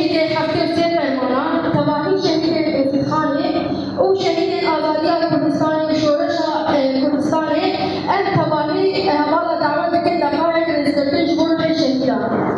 شهید هفته فرمانا تواهی شهید افتخانه او شهید آزادی کردستان شورش کردستان ام تواهی حوالا دعوت که دقایق رزدرتن جبور به شهیدان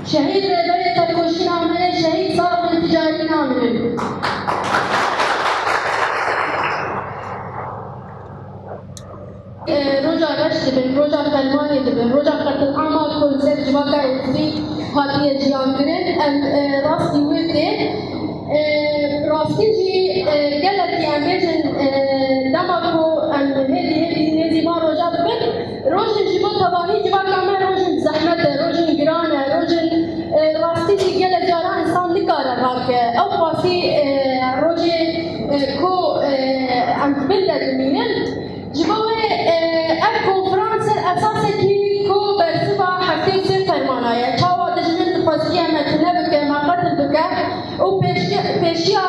شهید رضای ترکوشی نامره شهید صاحب تجاری نامره روجا رشد بن روجا فرمانی بن روجا قتل عامل کل سر جواکا ازدی حالیه جیان کرن راستی ویده راستی جی گلتی امبیجن دماغو هدی نزی ما روجا بن روجن جیبو تباهی جواکا من روجن زحمت روجن گرانه روجن راستی جی گل جارا انسان نکاره راکه او خاصی روجن کو انتبلد مینن جبوه اب کنفرانس اساسه کی کو برسبا حتی سه فرمانایه چاوا دجمن خاصی متنه بکه مقتل بکه او پیشیا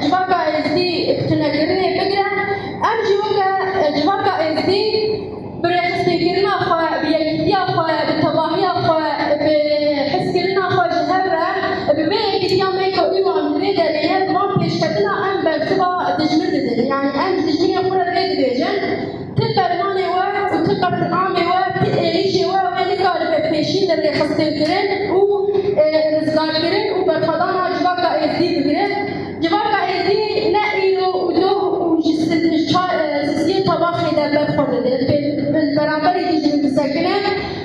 جواکا ازدی اکتنگرنه بگرن ام جواکا ازدی برخصتی کرنا خواه بیگیتیا خواه بتباهیا خواه بحس کرنا خواه جهره ببیگیتیا میکو ایو امنه دلیه ما پیشکتنا ام برسبا دجمن دل يعني ام دجمن خورا رید بیجن تفرمانه و تقبل عامه و تقریشه و نکار بپیشین در رخصتی کرن و رزگار کرن و برخدانا جواکا ازدی بگرن جواکا ازدی نه ایرو و دو و جسیه طباخی در برخورده برابر دیجی مسکنه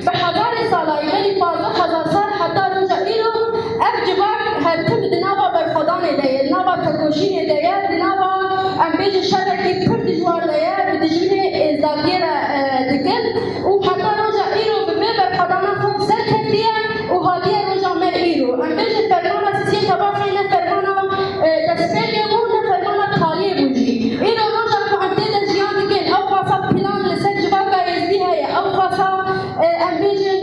به هزار سالایی ولی 15000 سال حتی روزا ایرو اف جواک هر تم دنابا برخدانه دیه دنابا تکوشینه دیه دنابا امبیج شرکی پر دجوار دیه بدجمنه ازدادیه را دکن و حتی روزا ایرو به برخدانه خود سر کردیه و حالیه روزا من ایرو امبیج فرمانا سیه طباخی نه فرمانا دسپیگه و نه فرمانا تالیه بوجی ایرو روزا فهمته در جیان دکن او خاصا پلان لسر جواکا ازدی هیا او خاصا امبیجن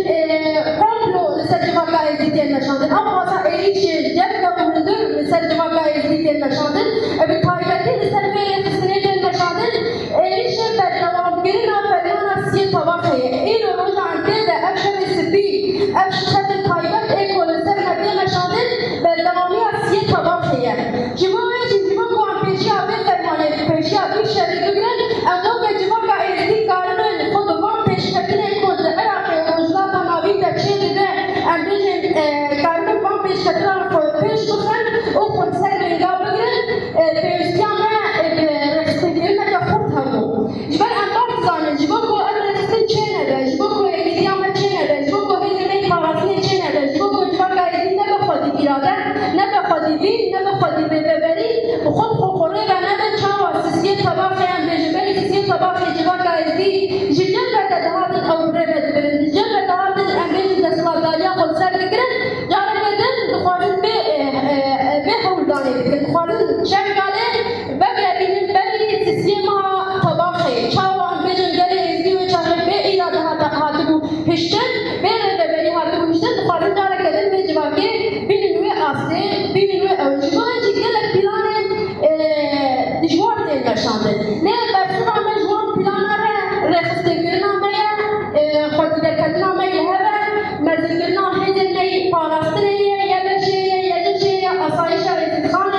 قملو لسر جواکا ازدی تیر نشاندن او خاصا ایش جبکا مهندر لسر جواکا ازدی تیر نشاندن بطایبتی لسر بیر خسنه تیر نشاندن ایش بردوام گرنا فرمانا سیه طباخه ایرو روزا انته ده افشن سبی افشن طایبت ایکو لسر مدی نشاندن بردوامی سیه طباخه جواکا جواکا پیشی آبی فرمانه پیشی آبی شریک بگرن اما که جواکا ازدی کارنن خود وام پیشکتنه کود عراقی و وجلاتا ناوی تکشید ده امبیجن کارنن وام پیشکتنه خود پیش بخن و خود سر بینگا بگرن پیشتیان رخصتگیرنه که خود همو جبال انبار زانن جواکا رخصت چه نده جواکا ایدیان چه نده جواکا هیزمه پاراسنه چه نده جواکا جواکا ازدی نه بخودی ایراده نه بخودی بین نه بخودی ببری و خود خوره و نده چاوا سیسیه طباقی هم بجبری سیسیه طباقی جواکا ازدی جدن بده دهاتن او برد برد جدن بده دهاتن امبیج دستوالدالیا خود سر بکرن جاره بدن دخوارن به حولدانه بکرن دخوارن شرکاله بگرینن بری سیسیه ما طباقی چاوا امبیجن گره ازدی و چاهر به ایراده هاتبو هشتن بره ببری هاتبو هشتن دخوارن جاره کدن به جواکی بیننوی آسته بیننوی اوجبای جگلک پیلانه دجوار دین نشانده نه برسوم مجموع پیلانه رخصتی کرنا میه خودی دکتنا میه هره مزید کرنا هیدر نی پاراستنه یه یدشه آسایش رزدخانه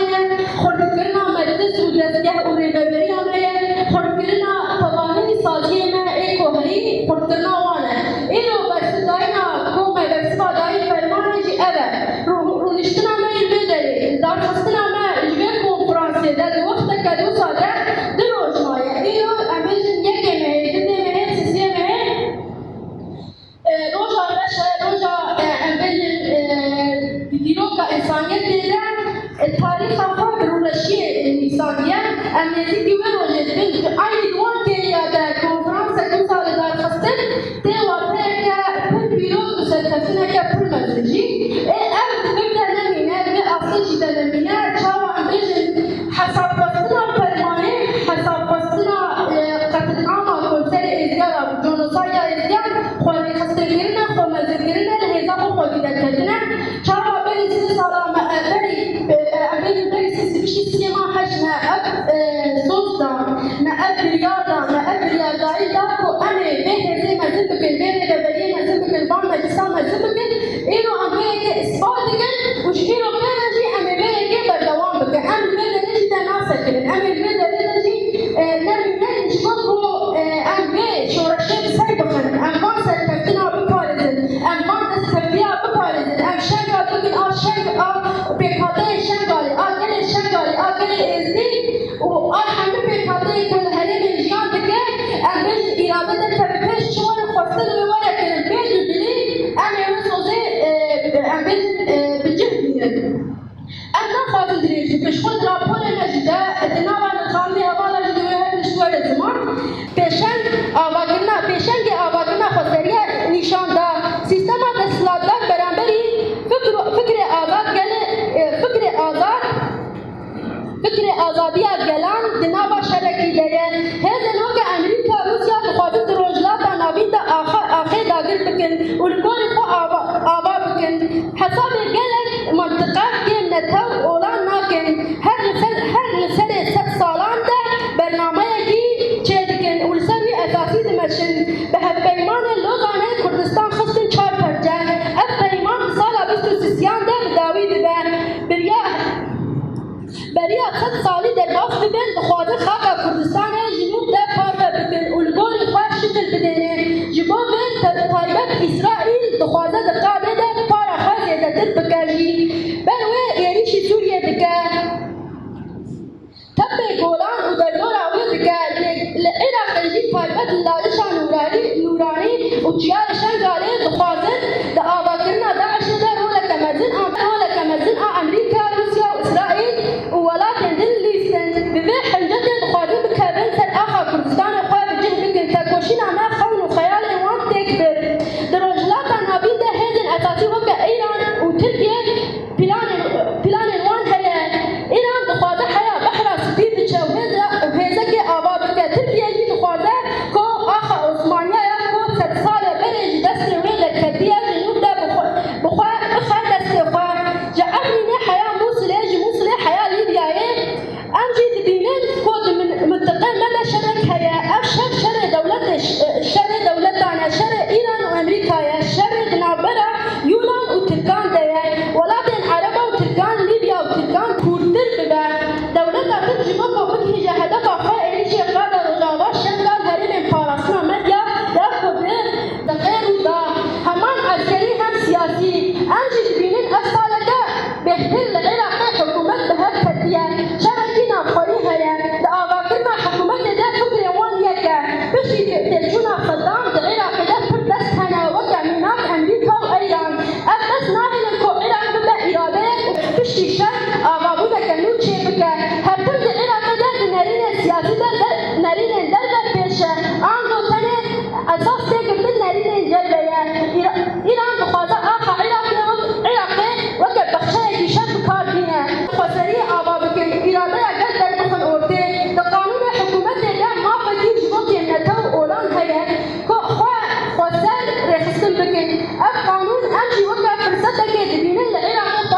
خودی کرنا مجلس و دستگاه و ریببری میه خودی کرنا تواهی سازیه ما ایکو هی خودی کرنا وانه اینو برسو داینا کومه برسو دایی فرمانه جی اوه رونشتنا میه بداری دار خستنا میه جوه کنفرانسی در وقت کدو ساده دروش مایه اینو امیجن یکی میه دیده میه سیسیه میه روژا رشه روژا امیجن دیروکا انسانیت دیده تاریخ خواه برولشی انسانیه امنیتی دیوه روژه بین aynı duvar geliyade konferansa dün salı dar xastin tewa teke pır biro müserkefine ke pır mezeci ev dibir denemine ve asıl denemine çava ambejin hesaplasına قبل بجهد أنا خاطر دريج مش خد رابور مجدا اتناوى نخامي هوالا جدوها نشوار الزمان پیشن آواگرنا خسریه نشان دا سیستم دستلاتدار برانبری فکر آزادی گلان دناوا شرکی داره هزن هو که امریکا روسیا بخاطر روجلاتا نابین دا آخه داگر بکن والکوری خو آوا بکن حساب گلک منطقه که نتو اولان ناکن هر لسر سالان دا برنامه کی چه دکن ولسروی اساسی دمشن به پیمان لوگانه کردستان خستن 4 پرجه اف پیمان سالا 23 دا بداوی دبه بریا 100 سالی در باف ببین بخاطر خاک کردستان جنوب ده پارو بکن والگوری خواه شکل بدنه جبو بین تایبت اسرائیل دخوازه دقابه ده پارا خواه زیده در بکرجی بروه ایریشی سوریه دکه تبه گولان و در دور آوی دکه لعراق جی تایبت لالشان نورانی و چیارشان گاله دخوازن ده آبا کرنا داعش ده رولک مزن امریکا روسیا و اسرائیل ولكن دليسن ببيع حنجتي دخادو بكابن سر آخا كردستان خواه بجه بكن تاكوشين عما خون وخيال وان تكبر دروجلاتا نابين ده هيدن أساسي وكا إيران وتركيا بلان وان هيا إيران دخاده حيا بحرا سبي بچه وهيزا كي آبا بكا تركيا جي دخاده كو آخا عثمانيا يكو 100 سالة بريج دستي ويدا كدية جنوب ده بخواه دستي خواه جعلني حياة موصلة حياة ليبيا أمجي دبينين كود من منطقة مدى شرك هيا أشهر شر دولتنا شر إيران وأمريكا يا شر نابرة يونان وتركان ديا ولكن عربة وتركان ليبيا وتركان كورتر ببا دولتها تجمعك وبتهجة هدفها خائر شيء قادة رجاوة شنغال هرم فارسنا مديا يأخذ دقير ودا همان عسكري هم سياسي أمجي دبينين أصالة بهتر العراق حكومة بهالكتية شركينا خوري هيا لأغاقنا حكومة ده فكرة وان يكا بشي تلجونا صدام العراق ده فردس هنا وقع مناك أمريكا وإيران أبدس ناهل الكو عراق بلا إرادة بشي شر أغابونا كنو تشيبكا هبتر العراق ده نارين السياسي ده نارين دربة بيشة عنده سنة أساس تيجب من نارين جلبية إيران بخاطر آخر عراقي وقع بخشاية شاب كاربينة خسرية آبا بكن إرادة قد دربخن أورتي تقانون حكومة ده ما فديش بطي النتو أولان هيا خسر رخصن بكن أف قانون أمشي وقع فرصتك دبين العراق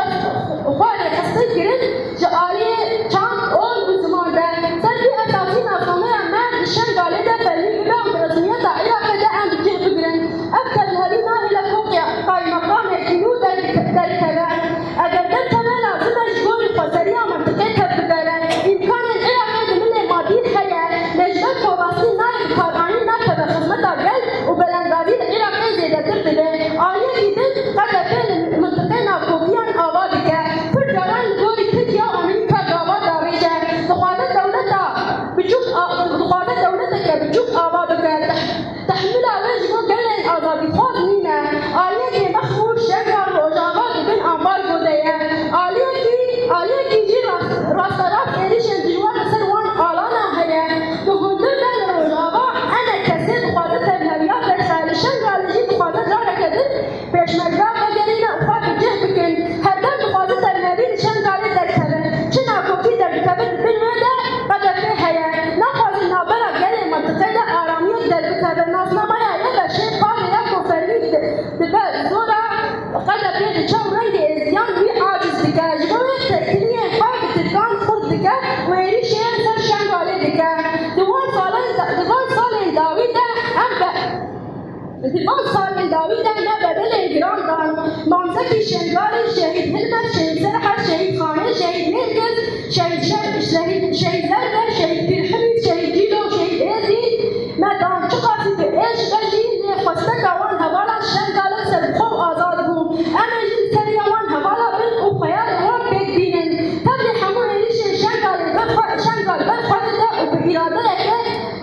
خواه رخصن كرن جعالية چاند أول وزمان ده سلبي أساسي نظامية ما دشن قالي ده فلي ببعض رسمية عراق ده عند جه بكرن أفتر الهرينا إلى فوق قائمقام الجنود دركبه اگر در تمام لازم جور خسریه منطقه تبدره امکان العراق من مادی خیا نجات واسطه نائب کارانی نکبه خدمت اول و بلنداری العراق زیاده بده آیا دیدن قد فعل منطقه ناکوبیان آباد که پر جران گوری ترکیه و امریکا دعوا داریجه دخواه دولت که بچوک آباد که تحمل آوش کو گلن آزادی خود نینه آیا که مخمور شکر روجاوا دبن آمار گودهیه آیا کی جی راست ایریشن دیوار سر وان آلانا هیه بخوندر دل روجاوا انا کسی دخواده تبنویات در خالشن غالجی دخواده جاره کدن پیشمرگاه بگرینه اخواه جه بکن هدر دخواده تبنوی نشن غالی در کبن چه ناکوفی در کبن دبن ویده قدفه هیه نخواهی نابرا گلی منطقه ده آرامیت در بکبن نازنامه یه بشه قالی یکو فرمید دبه زورا قدفه ده چون رنگ ازیان وی عاجز دکه جبوه تکلیه خواه بترکان خود دکه و ایری شیر سر شنگاله دکه دوان سال داوی ده دیوان سال داوی ده نه بدل ایران دان مامزکی شنگال شهید هلمت شهید سرحد شهید خانه شهید مرکز شهید زرده شهید پیرحمید شهید جیلو شهید ایزی مدان چقاسی به ایش بجی نخوسته وان هوالا شنگال سرخو آزاد بون اما جیل سری وان هوالا بن و خیال وان بید بینن تبلی همون ایشن شنگال بخواهد ده و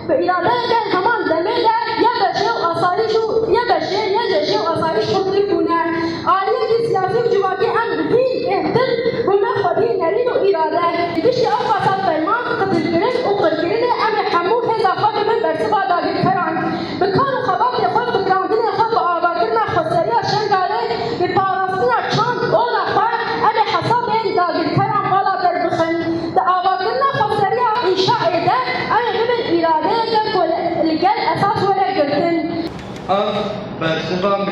به اراده که همان دمه ده یا بشه و آسایش و آسایش خود کنه آلیه که سیاسی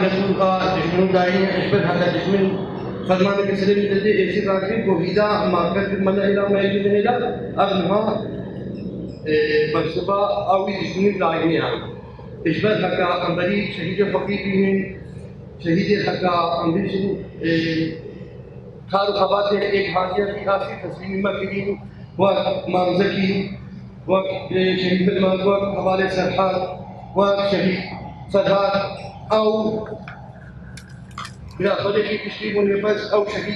ملتو دشمنو داعي اشبه هذا دشمن فرمان के सिरे में जैसे ऐसी राशि को विदा मार्केट में मना इला में भी नहीं ला अब वहाँ बरसबा आवी जितनी लाइनें हैं इशबत हका अंबरी शहीद फकीर भी हैं शहीद हका अंबरी खार खबात एक हाजिया की खासी तस्वीर मकरीन व मामज़की व शहीद सलमान व हवाले सरहाद व शहीद सरहाद أو إذا خلق تشريب النفس أو شهيد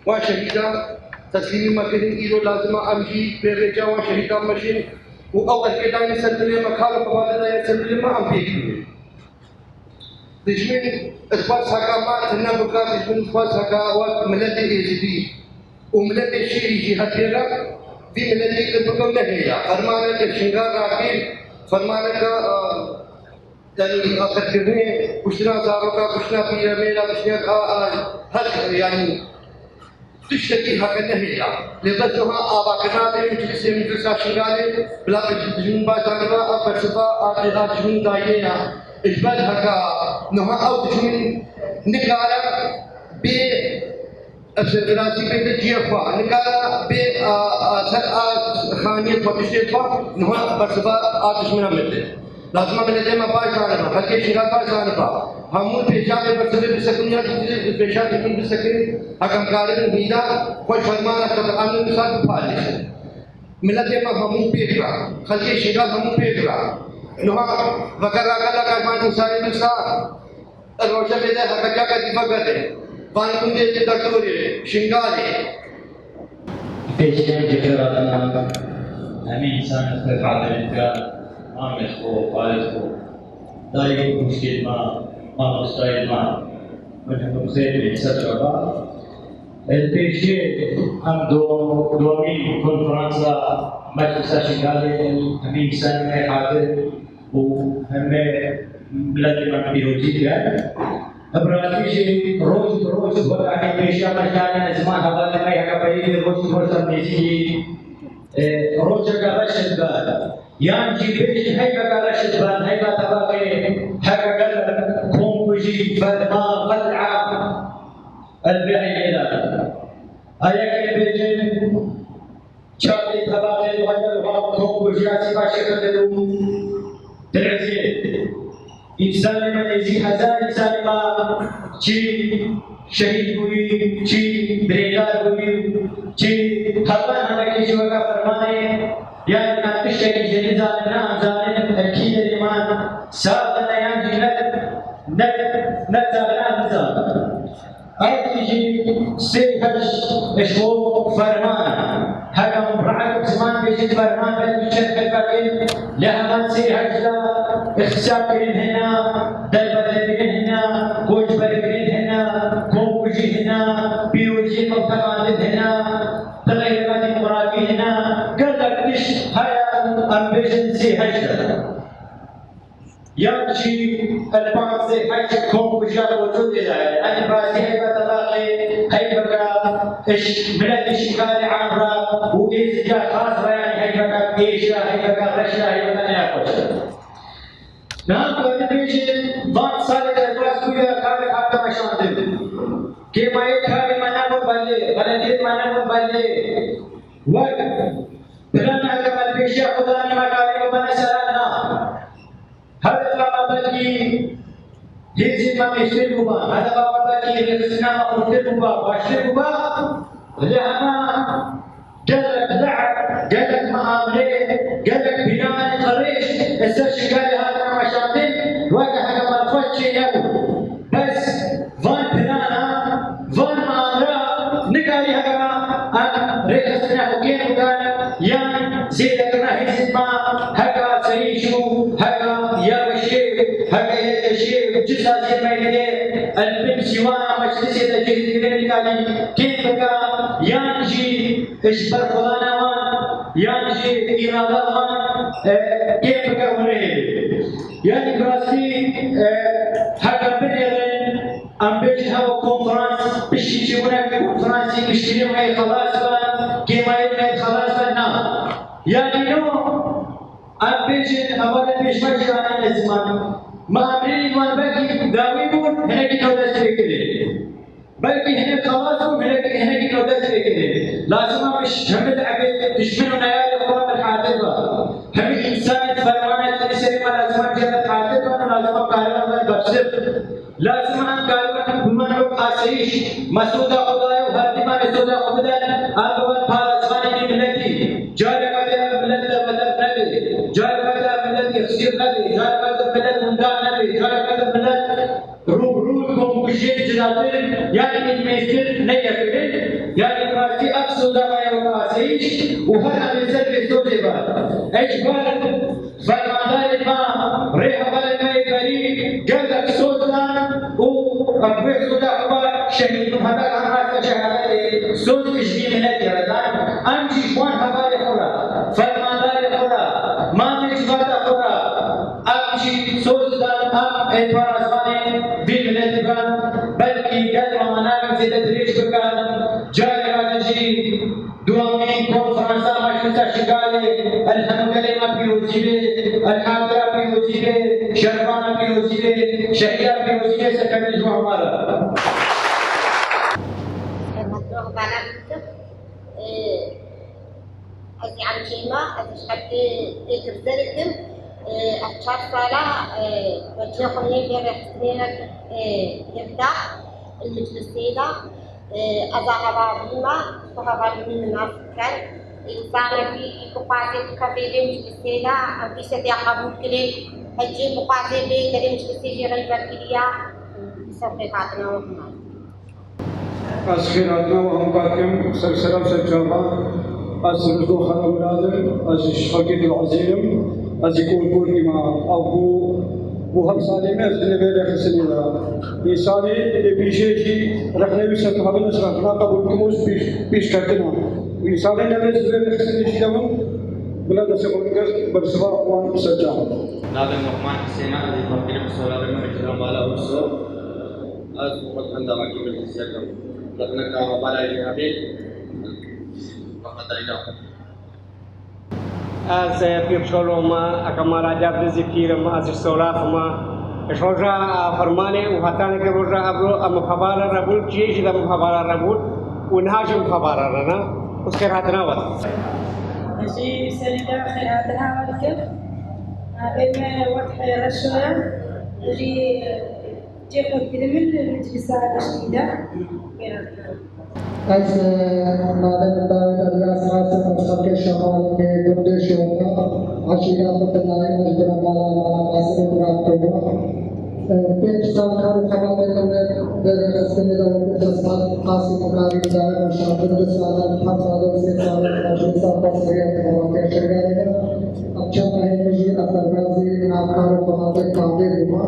وشهيدا تسليم مكان إيرو لازم أمشي برجع وشهيدا مشين وأول كده يسلم مكان فوالدا يسلم ما أمشي دشمن إثبات حكامات هنا بكرة دشمن إثبات حكامات ملة الإزدي وملة الشيء جهة كذا في ملة البكم نهيا فرمانة الشنغار راكين فرمانة يعني أفكرني كشنا زاروكا كشنا في ميلا كشنا هر يعني تشتكي هكذا نهيا لبسها آباكنا تمشي سيمتر ساشيغالي بلا بجون بازارنا أفرسفا آتها جون داينا إجبار هكا نها أو جون نكارا ب أفسرغراسي بيت جيفا نكارا ب خانية فتشيفا نها أفرسفا آتشمنا مدة لازم ملته ما باي جانبا هلكي شنگار باي جانبا همون پیشا में बरसबे बिसकुनिया पेशा जितने बिसकने हकम कारन हीदा कोई फरमान अकद अमन साथ फालिश मिलते में हमू पेकरा हलके शंगار हमू पेकरा नोहा वगैरह का लगा मान सारे बिसा रोशा में हकजा का दिफा करे पान कुंदे दर्दोरे शंगारे पेशेंट जिक्रातना हमें इंसान का कादिर का आमिर को वालिद को दाई मुश्किल ما مستعد معه ونحن خير بحساب شباب البيشي هم دومين كونفرنسا مجلس شغالي همين سنة حاضر وهم بلاد من بيوجيكا ابراهيمي روز وقعني بيشا مجانا زمان هذا ما يحكي روز نيجي روز كرشد بال يعني بيش هيك كرشد بال هيك تبقى هيك وجي فرما قلعة البعيد إلى أيك بيجن شاطئ طبقة الغجر وهم وجراسي باشكة الأمم تلعزين إنسان من يزي هزار إنسان ما شي شهيد بوي شي بريدار بوي شي هبان هناك جوكا فرمانه يعني نتشتكي جنزان نام زانين أكيد الإيمان سابنا يعني نتزال أرتجي سيهش إشوو فرمان هكذا مرعب زمان بيجي فرمان بالمشهد الفقير لهمان سيهش لا إخساكرين هنا دلبدلين هنا كوج برقرين هنا كوجي هنا بيوجي مبتغالد هنا تغيرات المراقي هنا قلت ليش هاي أمبيشن سيهش يمشي البعض زي حاجة كون وجاب وجود إلى أنا بعد هيبة تلاقي هيبة إيش بلاد الشغال عمرة وإيش جا خاصة يعني هيبة إيشا هيبة رشا هيبة ناقش نعم قد بيجي بعض سالك الباس كويا كارك حتى مشان دل كي ما يكاري منا مبالي غلطيت منا مبالي وقت بلنا كمال بيجي خداني مكاري مبنا سرانا هذا بابا يجي ما يشتروا هذا بابا يخسنا ويشتروا واشتروا لأنا جلك لعب جلك معاملة جلك بناء قريش استشكال هذا مشاطين واجه حاجة ما تفشي يوم بس فان بنانا فان معاملة نقالي هذا أنا ريخسنا وكين وكان يعني زيدك راهي ما هذا سيشو هذا يا الشيء هذا الشيء جزء ما يدري البنت وانا مجلس الجهد الكالي كيف كان ينجي إجبار فلانا وان ينجي إرادة وان كيف كان يعني براسي هذا بنيرن أم بيجها كونفرنس بيشي هناك كونفرنس بيشتري معي خلاص بان كيما يدري خلاص بان يعني نو أم بيجن أولا بيش مجرى الزمان مامرين والبلكي داويبون هنا كي تودس فكره بلكي هنا خلاصهم هنا كي تودس فكره لازم مش هم العبيد تشملوا نيال اخوان الحاضره هم انسان فرمانه تسري ما لازم جنة حاضره لازم قالوا ببسط لازم ان قالوا بمن لو اسيش مسودا خداي وهر ما مسودا خداي اول فارساني ملتي جارك ملت بدر نبي جارك ملت يخسر نبي جارك ملت مندان نبي جارك ملت روبروكم بشيء جلاتين يعني الميسر نيكين يعني فراشي أقصد ما يواسيش وهر أميسر بسوزبا إجبار فرماندار ما ريح بالماء فريق جلك سوزان وأبوه سودا هو شهيد هذا كان شهادة سوز إجني من الجردان أمشي شوان هذا يخورا فرماندار يخورا ما مجبر يخورا أمشي سوزان أم إدوارزاني بالملتبان بلكي قدر منام زي تدريج بكان جاي نجي دوامين كونفرنسا مجلسة شغالة الحمد لله بيوزيبه الحاضرة بيوزيبه شرفانة بيوزيبه شهيدة بيوزيبه سكمل جو हमारा أزي عم شيما أزي شحبت ترزلتم أشخاص صالة وجههم يبي رحتين يبدأ المجلس هذا أزاها بيما وها بيما الناس كان إنسان في مقاصد كبيرة مجلس هذا أبي سدي قبول كله هجي مقاصد بيت المجلس هذا غير كليا سفراتنا وهم أسخيراتنا وهم قاتم سلسلة سجابة أسردو خلال لازم أشفاقيت العظيم أزيكون كوري ما أبو هم سالي ما أزدني بيري خسني لا إنساني بيشيشي رخني بيشت هذا نشرحنا قبول كموس بيش كتنا إنساني نبي بيري خسني شلون بلا دسقون كذا برسوا وان سجاب نادر الرحمن حسين هذه فرقنا مسؤولة بالمركز المالة والسوق أزمة عندما كبر السياق لكن كما قال الجميع فقط إلى از پیرشولوما اکمالا جاب ذکرم از سولافما شوجا فرمانه وحتانه که روجا ابرو ام خبر ربول چیز دم خبر ربول ونهاجم خبر رنا اس کے ہاتھ نہ وت جي سندا خيراتها والكف بين وضح رشوة جي قد كلمة المجلس الجديدة از مادام داود الله سبحانه وتعالى شمال में गुंडे शोभा आशीरा पतनाई मजदूर माला माला मासरे प्राप्त हुआ पेट साखार खबर में देर रस्ते में दस्तान खासी मुकारी दायर शामिल दस्तान हम सालों से सालों मौजूद साफ से और के शरीर अच्छा है मुझे असरगाजी नाकार बनाते काबिल हुआ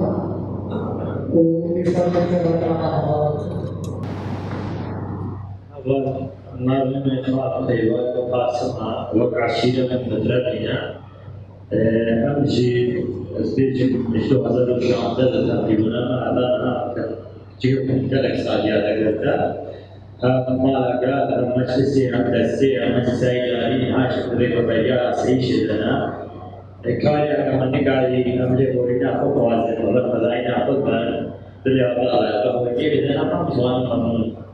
इस पर में बताना نار من إطلاق خيوات وقاسمة وقع شيرة من مدربنا أمشي أزديج مشتو هذا الشعب هذا تقريبا أعطانا جيو من كلك ساجيات أقلتا ما لقى مجلسي عمدسي مجلسي يعني عاشق ذلك بيجا سيش لنا كاري أكمل نكاري أملي بورينا أخوك وازن ورد مدائنا أخوك بان دليا بلا أخوك وجيب لنا ما مزوان ممنون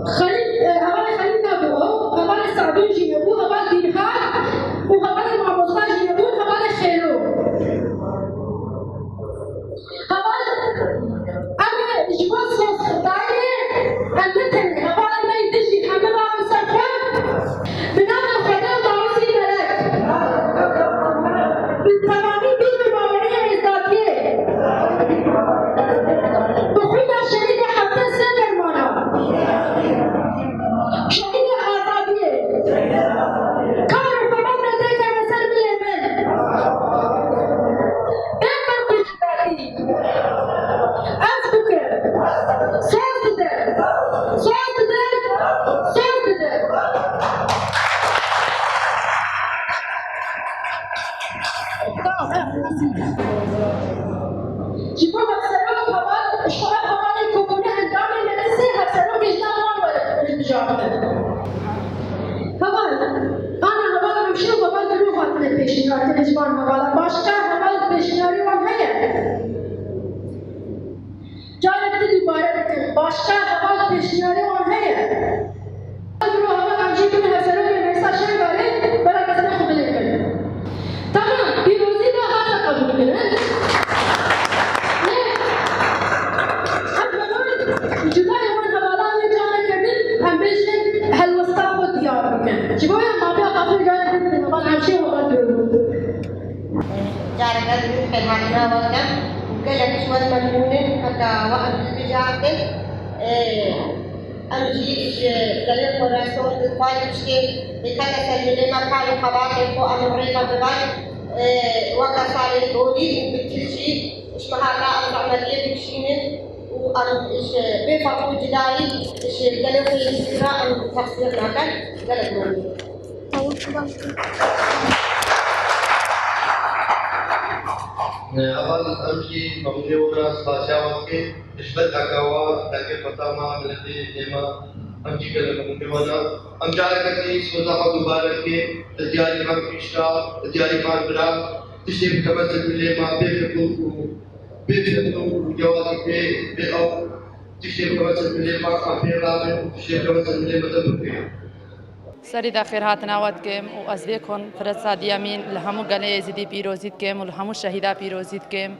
خليل جيبوا هفسروا خبر اشتغل خبر الكوكونا عندهم المدرسة هفسروا كجنا وان الجامعة خبر أنا خبر مشو خبر دروها من البيشنيار تلجمان خبر باشكا خبر البيشنياري وان هيا جارك دوباره باشكا خبر البيشنياري وان هيا دروها خبر عمجيكم هفسروا كميسا شنگاره برا قسم خبر لكن تمام بيروزي ده هذا قبول كرن جدا يوم حوالا में जाने के दिन हमेशा हलवस्ता को तैयार रखें जिबो या मापे काफी गए दिन हमारा आंशी होगा जरूर جارك هذا كلماتنا وكم وكلك شوال مجنون كذا وقت بجاته أمجيش كلام فراسون الطالب شيء بكذا سلمي ما كانوا خباك فوق أمريكا ببان وقت صار الدولي بكل شيء إيش مهارة العملية بكشينه وأن إيش بفرق جداري إيش كلام في الإسراء التفسير ناكل كلام أول أمشي ممنوع وراس باشا के रिश्वत का हुआ ताकि पता मां मिलती देमा अमची के ममनूع वाला हम जा रहे थे सोचा को दोबारा के तैयारी का पिछड़ा तैयारी का बड़ा इसे खबर से मिले मां बेफिक्र जवाब पे और इसे खबर से मिले मां अफेरा में इसे खबर से मिले मतलब के سريدا خير هاتنا ودكم وأزبيكم فرصة ديامين لهمو قلي زدي بيروزيتكم ولهمو الشهيدة بيروزيتكم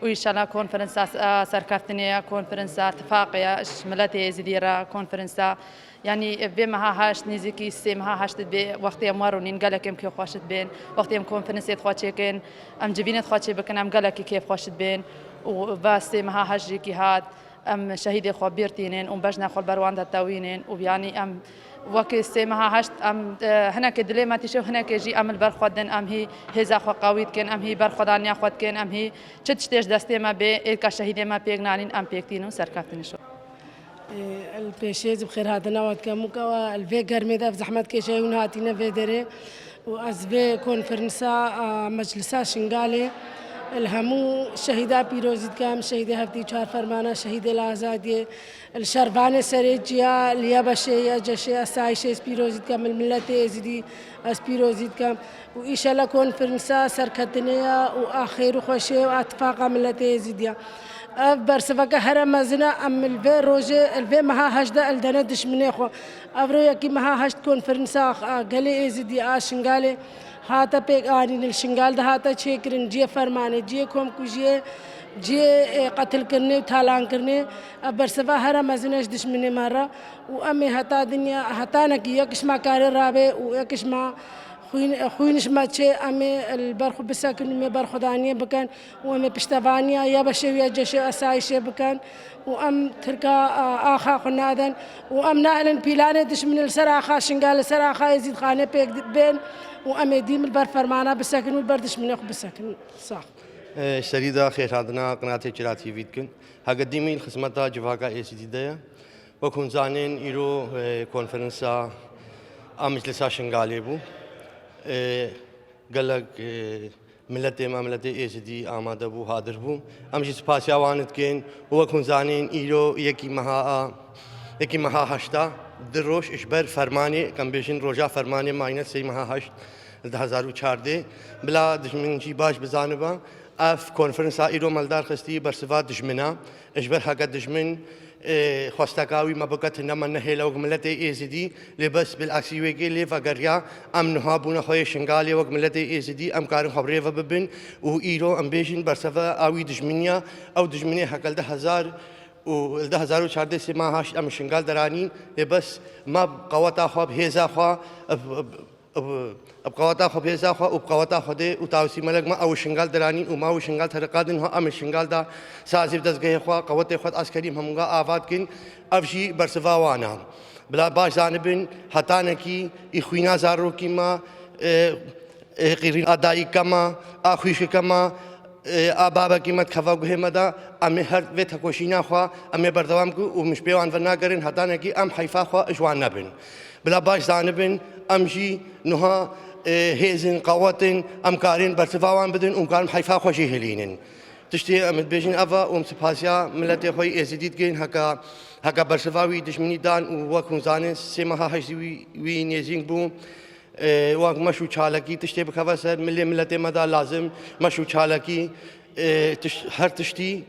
وإن شاء الله كونفرنسا سركفتنية كونفرنسا اتفاقية شملتي زديرة كونفرنسا يعني بمها هاش نزيكي سيمها هاش تبي وقت يمر وننقلكم كيف خوشت بين وقت يوم كونفرنسا خوشيكن أم جبينة خوشي بكن أم قلك كيف خوشت بين وبس مها هاش جيكي هاد أم شهيدة خبيرتينين وبجنا خل بروان تاوينين ويعني أم وكي مها هشت أم هناك دليما تشوف هناك يجي أم البرخدن أم هي هزا خو قويد كن أم هي برخدانيا خود كن أم هي تشتش دستي ما بي إلك شهيدة ما بيجنانين أم بيكتينو سركفتني شو البيشيز بخير هذا نواد كموكا الفيجر ميدا في زحمة كيشيون هاتينا فيدري وأزبي كونفرنسا مجلسا شنغالي الهمو شهيدا بيروزيد كام شهيدا هفتي چار فرمانا شهيدا الآزادية الشربانة سريجيا اليابشية جشيا سايشيس بيروزيد كام الملة ازدي اس بيروزيد كام وإيش الله كونفرنسا سركتنيا وآخر خوشي واتفاقا ملة ازديا برسفك هرم مزنا أم الفي روجي الفي مها هجدا الدنا دشمنيخو أفرو يكي مها هجد كونفرنسا قالي ازدي آشنغالي هاتا بيك آنين الشنغال ده هاتا چيكرن جيه فرمانه جيه كوم كوجيه جيه قتل کرنے وثالان کرنے برسفا هرم مزناش دشمني مرة وأمي هتا دنيا هتا نكي يكشما كاري رابي ويكشما خوينش ما تشي أمي البرخو بساكن مي برخو دانية بكان وأمي بشتفانيا يا بشوية جشي أسايشي بكان وأم تركا آخا خنادن وأم نائلن بيلانة دشمن السراخا شنغال السراخا يزيد خانة بيك بين وأمي ديم البر فرمانا بساكن والبردش من يخ بساكن صح شريدة خير هادنا قناة جراتي فيدكن هقدمي الخدمة جواكا اي سي دي دايا وكون زانين إيرو كونفرنسا مجلسا شنغالي بو قالك ملتي ما ملتي اي سي دي آماده بو حاضر بو أمشي سپاسيا وانت كين وكون زانين إيرو يكي مها هشتا دروش إشبر فرماني كم بيشين روجا فرماني ماينة سي مها هشت 2014 بلا دشمن جي باش بزانبا اف كونفرنسا ايرو مالدار خستي برسفات دشمنا إشبر حقا دشمن خواستكاوي ما بقت إنما نهيلا وقملتي إيزدي لبس بالعكس يوجي لي فقريا أم نهابونا خوي شنغالي وقملتي إيزدي أم كارن خبريفا ببن وإيرو أم بيشين برسفا أوي دشمنيا أو دشمنيا حقل 1000 و 2014 سما هاش أم شنغال درانين لبس ما بقواتا خواب هيزا خوا بقواتا خواب هيزا خوا وبقواتا خدي وتاوسي ملك ما أو شنغال درانين وما أو شنغال ترقادن هو أم شنغال دا سازيف دزغي خوا قواتي خود عسكري همغا آفات كن أفشي برسفا وانا بلا باش زانبن هتانكي إخوينا زاروكي ما غيرين أدائي كما أخويش كما آبابا قیمت خفا گوه مدا امی هر وقت کوشینا خوا امی بردوام کو و مش بیان ونا کرن حتا نکی ام حیفا خوا اجوان نبن بلا باش زانبن امشی نها هێزن قەوەتن ئەمکارین بەرسفاوان بدن ئەمکارم حیفا خۆشی هێلینن تشتێ ئەمت بێژین ئەڤە ئەم سپاسیا ملەتێ خۆی ئێزیدیت گەین هەکە بەرسفاوی دژمنی دان و وەکو زانن سێمەها هەشتی وی نێزینگ بوو وەک مەش و چالەکی تشتێ بکەوە سەر ملێ مەدا لازم مەش و چالەکی هەر تشتی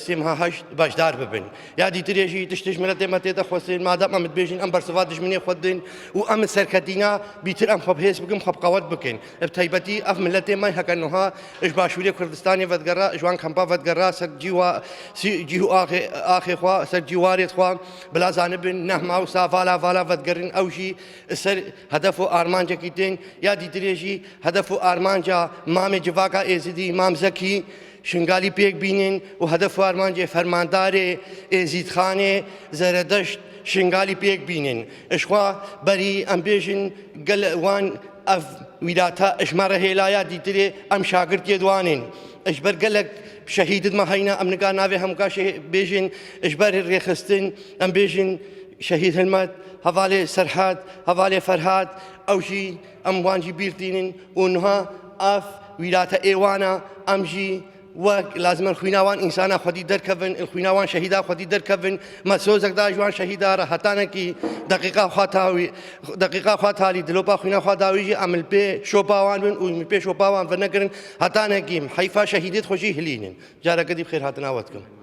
سێمها هەشت باشدار ببن یادی ترێژی تشتش ملەتێ مەتێتە خۆسێن مادام ئەمت بێژین ئەم بەرسفا دژمنێ خۆدن و ئەمە سەرکەتینا بیتر ئەم خۆ هێز بکەم خەبقەوەت بکەین تایبەتی ئەف ملەتێ مای هەکەنەوە ئەش باشووری کوردستانی ڤەدگەڕا ژوان کەمپا ڤەدگەڕا سەر جیو ئاخێخوا سەر جیوارێت خوا بلازانە بن نەحما و ساڤالا ڤالا ڤەدگەڕین ئەوژی سەر هەدەف و ئارمانجێکی تێن یادی درێژی هەدەف و ئارمانجا مامێ جڤاکا ئێزیدی مامزەکی شنگالی پێک بینین و هەدەف و ئارمانجێ فەرماندارێ ئێزیدخانێ زەرەدەشت شنگالی پێک بینین ئەشخوا بەری ئەم بێژن گەل وان ئەف ویلاتە ئەشمارە هێلایە دیترێ ئەم شاگرد تێدوانین ئەشبەر گەلک شەهیدتمە هەینە ئەم نگا ناوێ هەمووکا بێژین ئەشبەر ڕێخستن ئەم بێژین شەهید هەلمەت هەڤالێ سەرحاد هەڤالێ فەرهاد ئەوژی ئەم وانجی بیرتینن وها ئەف ویلاتە ئێوانە ئەمژی وەک لازمە خوێناوان ئینسانە خودی دەرکەون خوێناوان شەهیدا خودی دەرکەون مەسۆزێکدا ژوان شەهیدارە هەتانێکی دقیقا خوا تالی دلۆپا خوێنا خوا داویژی ئەمل پێ شۆپاوان بن و پێ شۆپاوان بەنەگرن هەتانێکیم حیفا شەهیدێت خۆشی هلینن جارەکەدی بخێر هاتناوەتکەم